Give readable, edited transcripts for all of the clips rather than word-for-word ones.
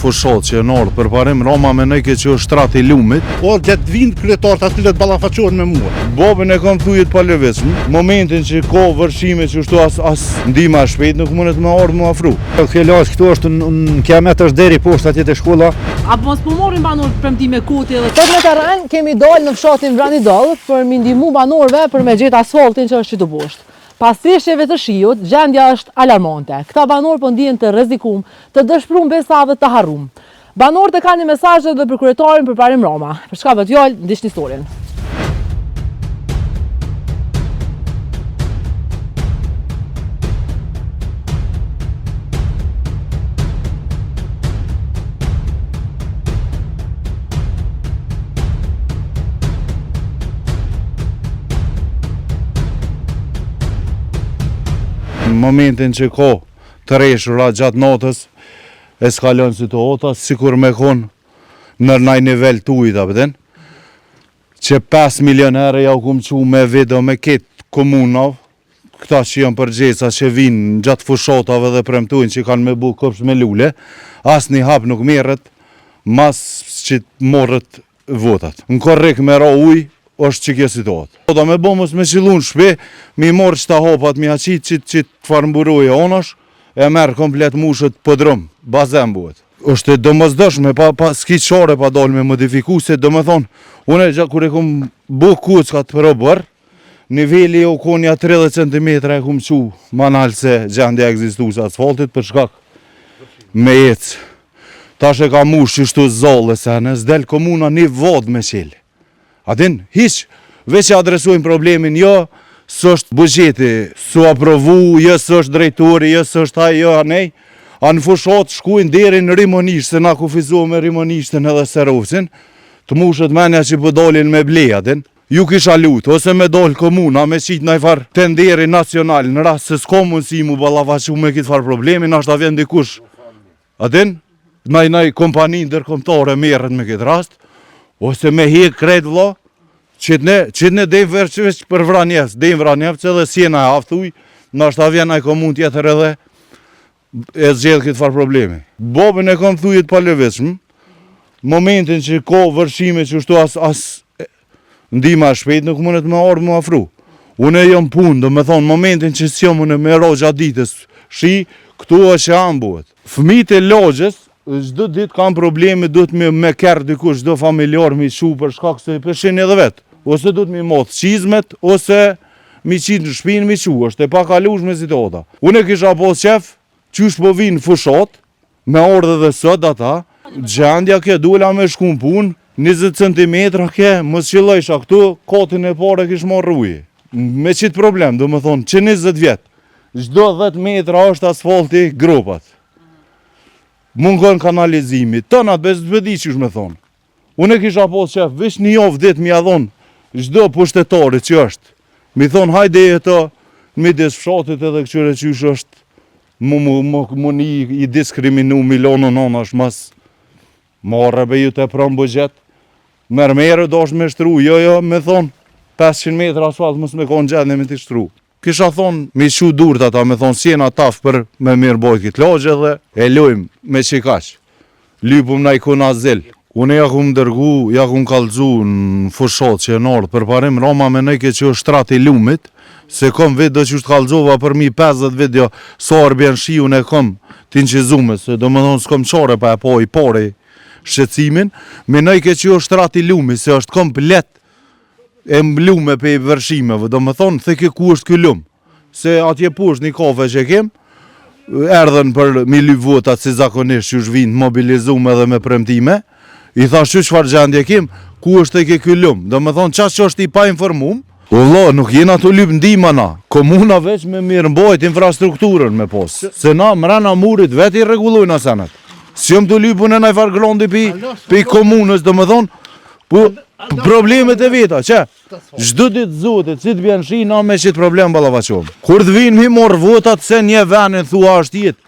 fushot që në orë për parim Roma me nëjke që është shtrati lumit. O, gjatë vind kryetarët aty të ballafaqohen me mua. Bobën e kam thujit pa lëvizshëm. Momentin që ko vërshime që shtu as ndima shpejt nuk mundet me orë më afru. Kelash këtu është në kiamet është deri poshtë atje te shkolla. Apo mos po morin banorët premtime kuti edhe. Sot me terren kemi dalë në fshatin Vrani Dall për mi ndihmu banorëve për me gjetë asfaltin që është që të boshtë. Pas thjeshtjeve të shiut, gjendja është alarmante. Këta banorë po ndihen të rrezikum, të dëshpëruar besa dhe të harrum. Banorët e kanë një mesazh edhe për kryetarin për parim Roma. Për çka bëhet fjalë, ndiqni historinë. Në momentin që ko të reshura gjatë natës, eskalon situata, sikur me konë në naj nivel të ujta, pëten, që 5 milionerë ja u kumë që me video me ketë komunav, këta që janë përgjeca që vinë gjatë fushotave dhe premtojnë që kanë me bu këpsh me lule, as një hap nuk merret, mas që morët votat. Në korrik me ra ujë, është që kjo situatë. Da me bomës me qilun shpe, mi morë qëta hopat, mi haqit që të farmburoje onash, e merë komplet mushët pëdrëm, bazen buhet. Është domosdoshme, s'ki qare pa dalë me modifiku, se do me thonë, une gjatë kër e kumë bu kuckat për o bërë, nivelli o konja 30 cm e kumë qu manal se gjendja egzistu se asfaltit për shkak me ecë. Tash e ka mush që shtu zolle se në zdel komuna një vodë me qeli. Atin, hiq, veç që adresojnë problemin, jo, së është bugjeti, su aprovu, jo, së është drejtori, jo, së është haj, jo, anej, a në fushat shkujnë deri në Rimonisht, se na kufizuo me Rimonishtin edhe Serovcin, të mushët menja që pëdolin me ble, atin, ju kisha lutë, ose me dollë komuna, me qitë nëj farë tenderi nacional, në rast se s'ko mundësi mu ballafaqu me këtë farë problemin, ashtë ta vjen dikush, atin, nëj kompani ndërkombëtare merret me këtë rast, ose me hek krejt vla, qëtë ne dejmë vërqëveç për vranjevës, dejmë vranjevës edhe sjena e aftuj, në ashtë avjen a i komun tjetër edhe e zgjedhë këtë farë problemi. Bobën e kam thujit pa lëvizshëm, momentin që ko vërshime që shtu as ndima shpejt nuk mundet me orë më afru. Une jom punë, do me thonë, momentin që s'jom une me ro gjatë ditës, shi, këtu është që ambuhet. Fëmijët e logjes, çdo ditë kam probleme, duhet me kërë dikush, çdo familjar mi shu për shkak se përshin edhe vetë. Ose duhet mi moth qizmet, ose mi qitë në shpinë mi shu, është e pakalueshme situata. Unë e kisha pos qef, qysh po vinë fushat, me ordhe dhe sot ata, gjendja ke dula me shku në punë, 20 cm ke, mos qillojsha këtu, kotin e pare kish marrë ujë. Me qitë problem, do me thonë, që 20 vjetë, çdo 10 metra është asfalti gropat. Mungon kanalizimi, tënat bez bëdi që me thonë. Unë e kisha pos qef, vish një javë dit mi adhon, çdo pushtetari që është, mi thonë hajde e të midis fshatit edhe këqyre qysh është, mu një i diskriminu milionën onash mas, marrë be ju të pram bugjet, mërmere do është me shtru, jo, me thonë, 500 metra asfalt mos me konë gjendje me t'i shtru. Kisha thonë, mi shu durët ata, me thonë, sjena taf për me mirë bojt këtë lagje dhe e lojmë me qikash. Lypum na i kuna zel. Une ja kum dërgu, ja kum kalzu në fushat që e në ardhë për parim Roma me nëjke që është shtrati lumit, se kom video që është kalzova për mi 50 video, sa arbjen shiun e kom t'inqizume, se do me thonë s'kom qare pa e po i pare shqecimin, me nëjke që është shtrati lumit, se është komplet e mblume pe i vërshimeve, do me thonë, theke ku është ky lumë, se atje push një kafe që kem, erdhen për mi lyp votat si zakonisht që është vinë mobilizume dhe me premtime, i thash që çfarë gjendje kem, ku është theke ky lumë, do me thonë, qas që është i pa informum, o valla, nuk jena të lyp ndima na, komuna veç me mirë mbojt infrastrukturën me pos, se na mrena murit veti regulojnë asenet, si jom të lypun e najfar grondi pi komunës, do me thonë, problemet e veta, që? Çdo ditë zotit, si të bjen shi, na me qitë problem ballafaqohem. Kur të vinë mi morë votat, se një venin thua është jetë,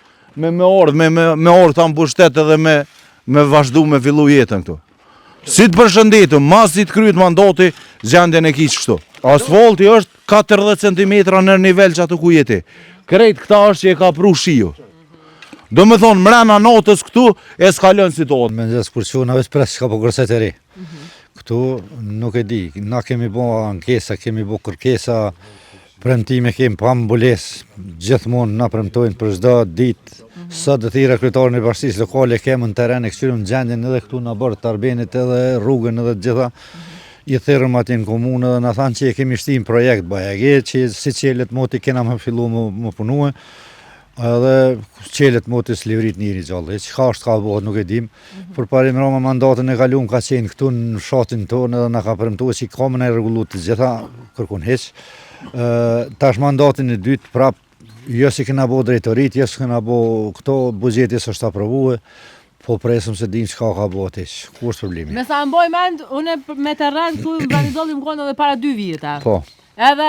me ordhë, me ordhë ta mbushtetë edhe me vazhdu me fillu jetën këtu. Si të përshëndetëm, mas si të kryet mandati, gjendjen e kiqë kështu. Asfalti është 40 cm në nivel që atë ku jeti. Krejt këta është që e ka pru shiu. Do me thonë mrena natës këtu eskalon situatën. Me nëzës kur që na veç pres që ka po kërset e ri. Këtu nuk e di, na kemi bo ankesa, kemi bo kërkesa, premtime kemi pa ambules, gjithmonë na premtojnë për çdo ditë. Sot dhe thira kryetarën e bashkisë lokale kemë në teren e këshyrim gjendjen edhe këtu në bërë të Arbenit edhe rrugën edhe gjitha. I thirrëm atje në komunë dhe na thanë që e kemi shtim projekt bajage, që si qelet moti kena më fillu më punue, edhe qelet moti s'livrit njëri gjallë, që ka është ka bëhet nuk e dim, për parim roma mandatën e kalum ka qenë këtu në fshatin tonë edhe na ka premtuar që kamën e rregullu të gjitha, kërkun heq. Tash mandatin e dytë prap, jo si kena bo drejtorit, jo si kena bo këto bugjetis është aprovuar. Po presëm se dim çka ka bëhet hiç. Ku është problemi? Me sa mboj mend, unë me terren këtu në Vranidolli më kanë edhe para 2 vite. Po. Edhe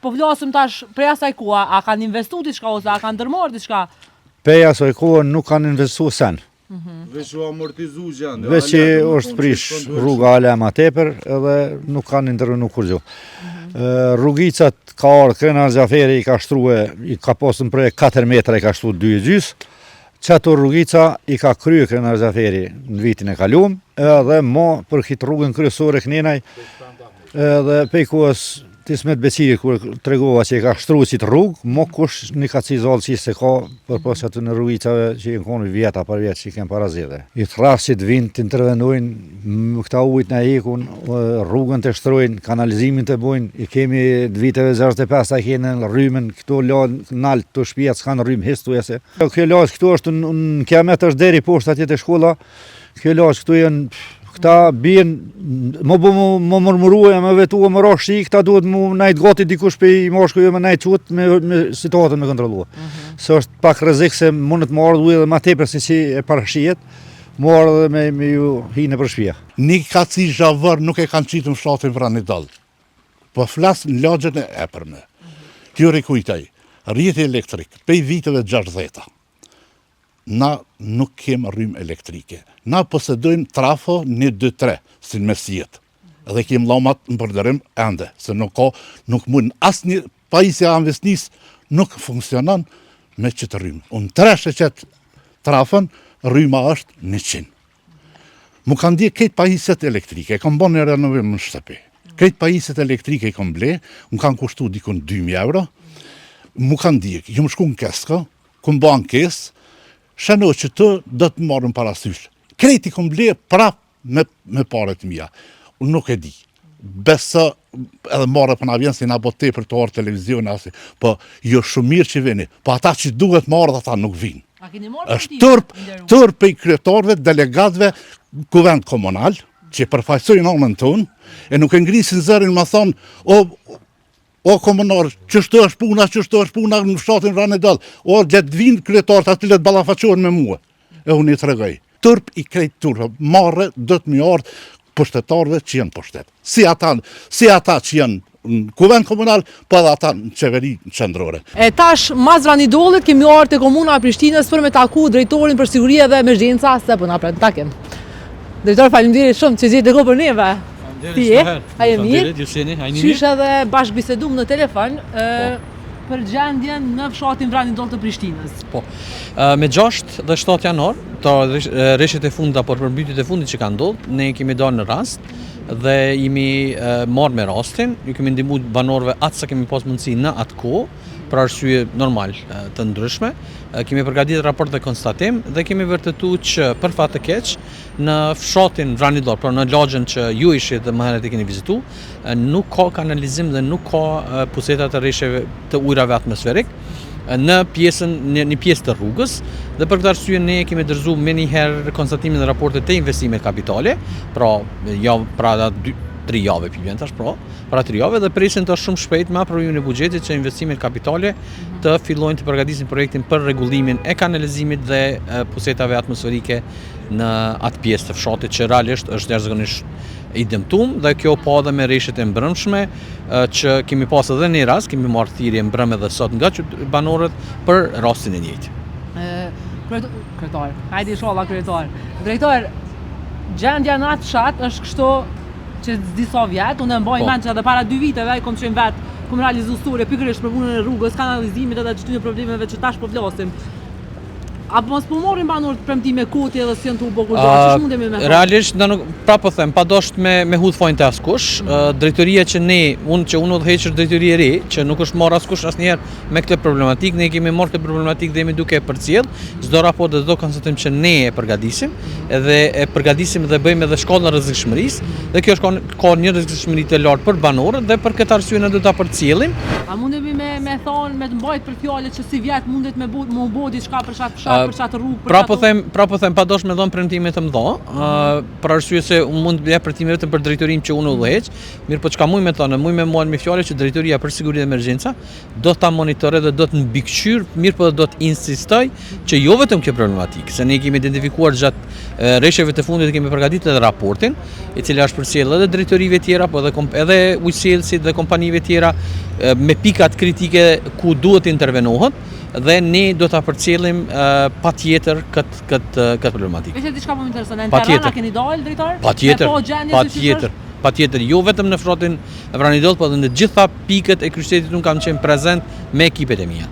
po flasim tash prej asaj koha, a kanë investuar diçka ose a kanë ndërmarrë diçka? Pej asaj kohë nuk kanë investuar sen. Veç u amortizu gjendje. Veç që është prish rruga ale ma tepër edhe nuk kanë intervenu kur gjë. Rrugicat ka ardhur Krenar Xhaferi i ka shtruar, i ka pasur në projekt 4 metra i ka shtruar 2,5. Qato rrugica i ka krye Krenar Xhaferi në vitin e kalum, edhe mo për këtë rrugën kryesore kënenaj, edhe pejkuës Tismet Beciri kur tregova që i ka shtru qitë rrugë, mo kush një ka cizallë që se ka për pas aty në rrugicave që i në konë vjeta për vjetë që i kemë parazide. I thrasit vind të intervenojnë, këta ujt në ikun, rrugën të shtrojnë, kanalizimin të bojnë, i kemi viteve 65 ta kene në rrymen, këto nalë të shpijat s'kanë rrymë histu jese. Kjo laç këtu është në kiamet është deri poshtë atje të shkolla, kjo laç këtu janë këta bien, më murmuruja, më vetua, më roshi, këta duhet më najtë gati dikush për i moshkuj më najtë qutë me situatën me kontrolua. Se është pak rrezik se mundet më ardhë ujë dhe ma tepër se si e parashijet, më ardhë dhe me ju hinë për shpia. Një kaci zhavër nuk e kanë qitë në fshatin Vranidolli. Po flasë në lagjën e epërme. Kjo rikujtaj, rrjeti elektrik, pej viteve 60. Na nuk kemë rrymë elektrike. Na posedojmë trafo 1, 2, 3, si në mesjet. Edhe kemë lamat në përdërim ende, se nuk mund asë një pajisja anvesnis nuk funksionon me qëtë rrymë. Unë treshe qëtë trafon, rryma është 100. Mu kanë di këtë pajisjet elektrike, kam bon një renovim në shtëpi. Këtë pajisjet elektrike i kam ble, më kanë kushtu dikun 2.000 euro, mu kanë di, ju më shku në kesko, ku më bo ankes, shano që të do të marrën parasysh. Kreti kom ble prap me paret mija. Unë nuk e di. Besa edhe marrë për na vjen si na bote për të orë televizion, po jo shumë mirë që vini, po ata që duhet marrë ata nuk vinë. Është tërp i kryetarëve, delegatëve, kuvend komunal, që përfaqësojnë anën tonë, e nuk e ngrisin zërin më thonë, o komunar, qështu është puna në fshatin Vranidolli, o gjatë vinë kryetarët atylet ballafaqohen me mua. E unë i tregoj. Turp i krejt turp, marrë 2.000 ardhë pushtetarëve që janë pushtet. Si ata që janë në kuvend komunal, po edhe ata në qeveri qendrore. E tash, mas Vranidollit, kemi ardhur te komuna e Prishtinës për me taku drejtorin për siguri dhe emergjenca, se po na pret takim. Drejtor, faleminderit shumë që zgjidhët kohë për neve. Ti je? A je mirë? Qysh edhe bashkë bisedum në telefon për gjendjen në fshatin Vranidolli të Prishtinës. Po, me 6 dhe 7 janar, të rreshtet e fundit apo përmbytjet e fundit që kanë ndodhur, ne kemi dalë në rast dhe jemi marrë me rastin, ju kemi ndihmuar banorëve atë sa kemi pas mundësi në atë kohë, për arsye normal të ndryshme. Kemi përgatitur raport dhe konstatim dhe kemi vërtetuar që për fat të keq në fshatin Vranidolli, por në lagjen që ju ishit dhe më herët e keni vizituar, nuk ka kanalizim dhe nuk ka puseta të rresheve të ujrave atmosferik në një pjesë të rrugës, dhe për këtë arsye ne kemi dorëzuar më një herë konstatimin dhe raportet të investimeve kapitale, pra 3 javë vjen tash pra 3 javë dhe presin të shumë shpejt me aprovimin e buxhetit që investimet kapitale të fillojnë të përgatisin projektin për rregullimin e kanalizimit dhe pusetave atmosferike në atë pjesë të fshatit që realisht është jashtëzakonisht i dëmtuar dhe kjo po edhe me rreshtet e mbrëmshme që kemi pas edhe në rast, kemi marrë thirrje mbrëmë dhe sot nga banorët për rastin e njëjtë. Kryetar, hajde inshallah kryetar. Drejtor, gjendja në atë fshat është kështu që disa vjetë, unë e mbaj mend që edhe para 2 viteve i kom qenë vetë, kom realizu studie pikërisht për punën e rrugës, kanalizimit edhe çdo problemeve që tash po flasim. Apo mos po morrin banorët premtime kuti edhe si janë të u bë kurrë, ç'është mundemi me thonë? Realisht prapë them, pa dosht me hudh fajin të askush. Drejtoria që unë udhëheq është drejtori e ri, që nuk është marrë askush asnjëherë me këtë problematikë, ne kemi marrë këtë problematikë dhe jemi duke e përcjell. Çdo raport dhe çdo konstatim që ne e përgatisim, edhe e përgatisim dhe bëjmë edhe shkollën e rrezikshmërisë, dhe kjo është ka një rrezikshmëri të lartë për banorët dhe për këtë arsye ne do ta përcjellim. A mundemi me thonë, me të mbajt për fjalët që si vjet mundet me bo diçka për çat rrugë, Prapë them, padosh me dhënë premtime të mëdha, për arsye se unë mund të jap premtime vetëm për drejtorinë që unë udhëheq, mirë po çka muj me thonë, muj me marrë me fjalë që drejtoria për siguri dhe emergjenca do ta monitoroj dhe do të mbikëqyr, mirë po do të insistoj që jo vetëm kjo problematikë, se ne kemi identifikuar gjatë rreshjeve të fundit kemi përgatitur edhe raportin, i cili është përcjellë edhe drejtorive tjera, po edhe ujësjellësit dhe kompanive tjera me pikat kritike ku duhet të intervenohet, dhe ne do ta përcjellim patjetër këtë problematikë. Vetë diçka më intereson, në Tiranë keni dalë drejtor? Patjetër, jo vetëm në fshatin Vranidollit, por edhe në gjitha pikët e kryeqytetit unë kam qenë prezent me ekipet e mia.